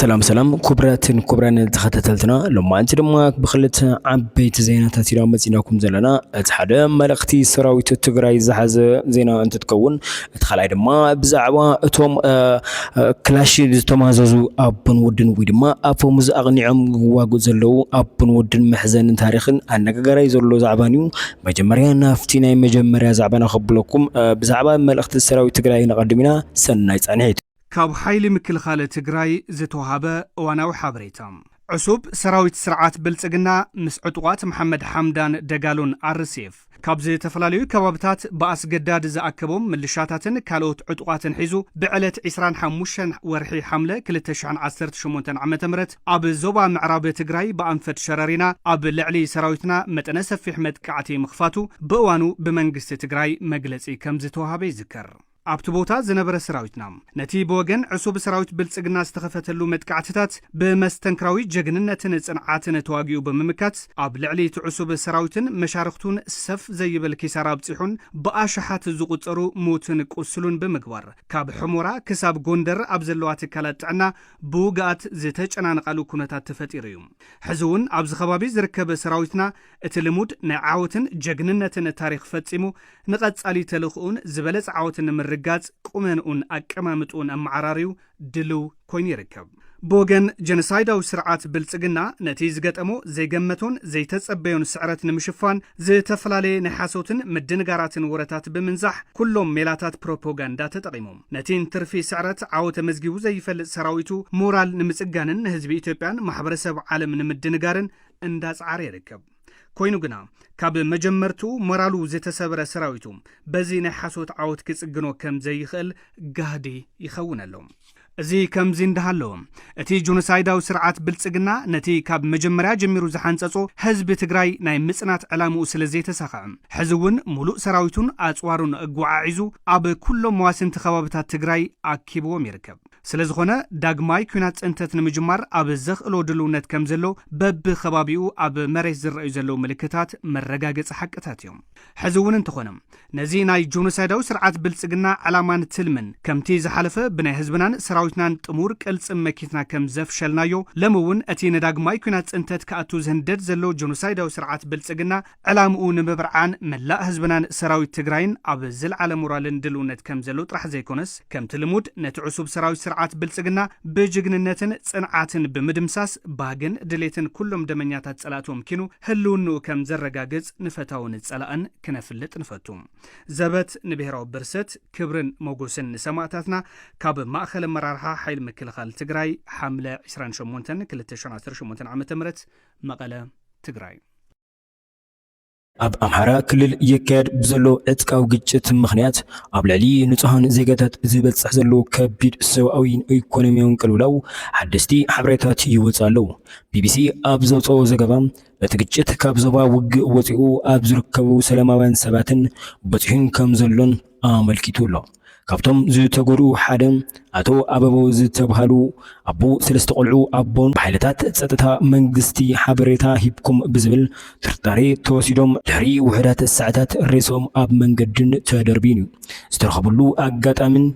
سلام كبران تختتلتنا لما أنت دما بخلت عبيت زينة تسيرا مزيناكم زلنا اتحدا ملختي سراويت التقراي زحز زينة أنت تكون اتخلع دما بزعوا اتوم كلاشي تماززو أبن ودن ويدما أفومز أغنيعم واقو زلو أبن ودن محزن تاريخن أنك قراي زلو زعبانيو مجمريا نافتينا مجمريا زعبانا خبلكم بزعبا ملخت السراويت التقراي نقدمنا سنايت عنيت كاب حيل مكلخالة تقراي زتوهابة واناو حابريتام عصوب سراويت سرعات بلتقنا مس عطوات محمد حمدان دقالون عرسيف كاب زي تفلاليو كوابتات بأس قداد زاكبوم ملشاتاتن كالوت عطواتن حيزو بعلت عسران حموشن ورحي حملة كلتشعن عسرت شمونتن عمتمرت اب زوبا معراب تقراي بأنفت شرارينا اب لعلي سراويتنا متنسف في حمد كعتي مخفاتو بوانو بمنقست تقراي مقلسي كمزتوهابي ذكر أبتبوتا زنبر سراويتنا نتي بوغن عصوب سراويت بلتسقنا استخفتلو مدقعتتات بمستنكراوي جغننتن صنعاتن تواغيو بممكات اب لعلي عصوب سراويتن مشارختون سف زي بالكيسارا بصيحون باشحات زقصرو موتن قسلون بمغبار كاب حمورا كساب غوندر ابزلوات كالاتعنا بوغات زتچنانقالو كونتات تفطيريوم حزون ابز خبابي زركب سراويتنا اتلمود نعاوتن جغننتن تاريخ فصيمو نقصالي تلخون زبلص عاوتن رجات قمنون أكمامتون أمعراريو دلو كوين يركب بوغن جنسايدا وسرعات بلتقنا نتيز قتمو زي قمتون زي تتصبيون سعرات نمشفان زي تفلالي نحاسوتن مدنقاراتن ورتات بمنزح كلهم ميلاتات بروبوغاندا تتقيمهم نتين ترفي سعرات عاوة مزقيو زي فل سراويتو مورال نمسقانن هزبي إثيوبيان محبرسب عالم نمدنقارن انداز عاري ركب كوينو قنا كاب مجمرتو مرالو زيتسابر سراويتو بزي نحاسوت عاوت كيصقنو كم زي يخل قهدي يخون اللهم زي كم زين دهالهم اتي جونسايداو سرعات بلصقنا نتي كاب مجمريا جميرو زحانصصو حزب تግራይ ናይ ምጽናት ዕላምኡ ስለዘይ ተሳኻም ሕዝውን ሙሉእ ሰራዊቱን አጽዋሩን እጓዓዒዙ አብ ኩሎም ዋስንቲ ከባቢታት ትግራይ አኪቦም ይርከብ ስለዝኾነ ዳግማይ ኩናት ጽንተት ንምጅማር አብ ዘኽእሎ ድልውነት ከም ዘሎ በብ ከባቢኡ አብ መሬት ዝረአዩ ዘለው ምልክታት መረጋገጽ ሓቅታት እዮም ሕዝውን እንተኾነም ነዚ ናይ ጆኖሳይዳው ስርዓት ብልጽግና ዕላማን ትልምን ከምቲ ዝሓለፈ ብናይ ህዝብናን ሰራዊትናን ጥሙር ቅልጽም መኪትና ከም ዘፍሸልናዮ ለምውን እቲ ነዳግማይ ኩናት ጽንተት ከኣቱ ዝህንደድ ዘሎ ጆኖሳይዳው ስርዓት ብልጽግና ዕላምኡ ንምብርዓን መላእ ህዝብናን ሰራዊት ትግራይን አብ ዝልዓለ ሞራልን ድልውነት ከም ዘሎ ጥራሕ ዘይኮነስ ከምቲ ልሙድ ነቲ ዕሱብ ሰራዊት ስርዓት ብልጽግና ብጅግንነትን ጽንዓትን ብምድምሳስ ባግን ድሌትን ኩሎም ደመኛታት ጸላቶም ኪኑ ህልውንኡ ከም ዘረጋግጽ ንፈታውን ጸላእን ክነፍልጥ ንፈቱም ዘበት ንብሔራዊ ብርሰት ክብርን ሞጎስን ንሰማዕታትና ካብ ማእኸል መራርሓ ሓይል ምክልኻል ትግራይ ሓምለ 28 2018 ዓመተ ምህረት መቐለ ትግራይ ኣብ ኣምሓራ ክልል ይካየድ ብዘሎ ዕጥቃዊ ግጭት ምኽንያት ኣብ ልዕሊ ንጹሃን ዜጋታት ዝበጽሕ ዘሎ ከቢድ ሰብኣዊን ኢኮኖሚያውን ቅልውላው ሓደስቲ ሓበሬታት ይወጻሉ ቢቢሲ ኣብ ዘውፅኦ ዘገባ እቲ ግጭት ካብ ዞባ ውግእ ወፂኡ ኣብ ዝርከቡ ሰላማውያን ሰባትን በፂሑን ከም ዘሎን ኣመልኪቱ ኣሎ ካብቶም ዝተጎዱ ሓደ አቶ አበቦ ዝተባሃሉ አቦ ሰለስተ ቆልዑ አቦን በኃይለታት ጸጥታ መንግስቲ ሓበሬታ ሂብኩም ብዝብል ጥርጣሬ ተወሲዶም ድሕሪ ውሕዳት ሰዓታት ሬሶም ኣብ መንገድን ተደርቢኑ ዝተረኸብሉ ኣጋጣሚን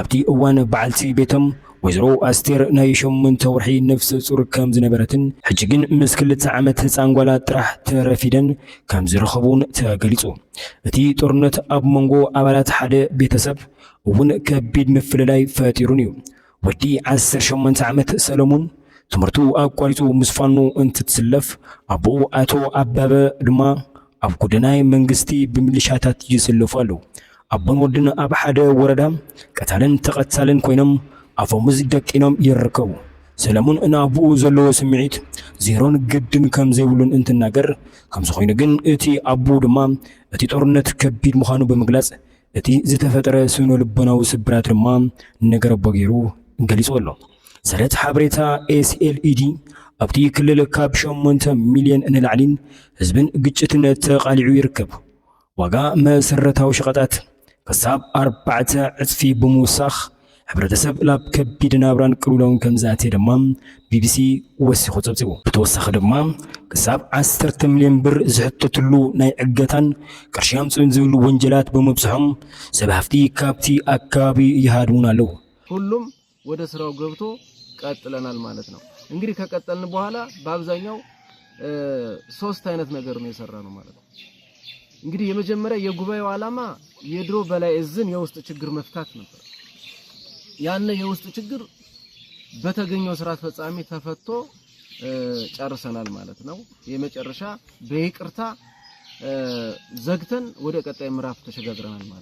ኣብቲ እዋን በዓልቲ ቤቶም ወይዘሮ አስቴር ናይ 8 ወርሒ ነፍሰ ጹር ከም ዝነበረትን ሕጂ ግን ምስ 2 ዓመት ህፃን ጓላ ጥራሕ ተረፊደን ከም ዝረኸቡን ተገሊጹ እቲ ጦርነት ኣብ መንጎ ኣባላት ሓደ ቤተሰብ እውን ከቢድ ምፍልላይ ፈጢሩን እዩ ወዲ 18 ዓመት ሰለሞን ትምህርቱ ኣቋሪጹ ምስ ፋኖ እንትትስለፍ ኣቦኡ ኣቶ ኣባበ ድማ ኣብ ጎደናይ መንግስቲ ብምልሻታት ይስለፉ ኣለው ኣቦን ወድን ኣብ ሓደ ወረዳ ቀታልን ተቐጻልን ኮይኖም ኣፎሙዝ ደቂኖም ይርከቡ ሰለሞን እናብኡ ዘለዎ ስምዒት ዜሮን ግድን ከም ዘይብሉን እንትናገር ከም ዝኾይኑ ግን እቲ ኣቦ ድማ እቲ ጦርነት ከቢድ ምዃኑ ብምግላጽ እቲ ዝተፈጠረ ስነ ልቦናዊ ስብራት ድማ ነገር በጊሩ ገሊጹ ኣሎ ሰረት ሓበሬታ ኤስኤልኢዲ ኣብቲ ክልል ካብ 8 ሚልዮን ንላዕሊን ህዝብን ግጭትን ተቃሊዑ ይርከብ ዋጋ መሰረታዊ ሸቐጣት ከሳብ 4 ዕጽፊ ብምውሳኽ ሕብረተሰብ ላብ ከቢድ ናብራን ቅልውላውን ከም ዝኣተየ ድማ ቢቢሲ ወሲኹ ጸብጺቡ ብተወሳኺ ድማ ክሳብ 10 ሚልዮን ብር ዝሕተትሉ ናይ ዕገታን ቅርሺ ኣምጽኡን ዝብሉ ወንጀላት በመብጽሖም ሰብ ሃፍቲ ካብቲ ኣካባቢ ይሃድሙን ኣለዉ ሁሉም ወደ ስራው ገብቶ ቀጥለናል ማለት ነው። እንግዲህ ከቀጠልን በኋላ በአብዛኛው 3 አይነት ነገር ነው የሰራነው ማለት ነው። እንግዲህ የመጀመሪያ የጉባኤው ዓላማ የድሮ በላይ እዝን የውስጥ ችግር መፍታት ነበር። ያን የውስጥ ችግር በተገኘው ስርዓት ፈጻሚ ተፈቶ ጨርሰናል ማለት ነው። የመጨረሻ በይቅርታ ዘግተን ወደ ቀጣይ ምዕራፍ ተሸጋግረናል ማለት ነው።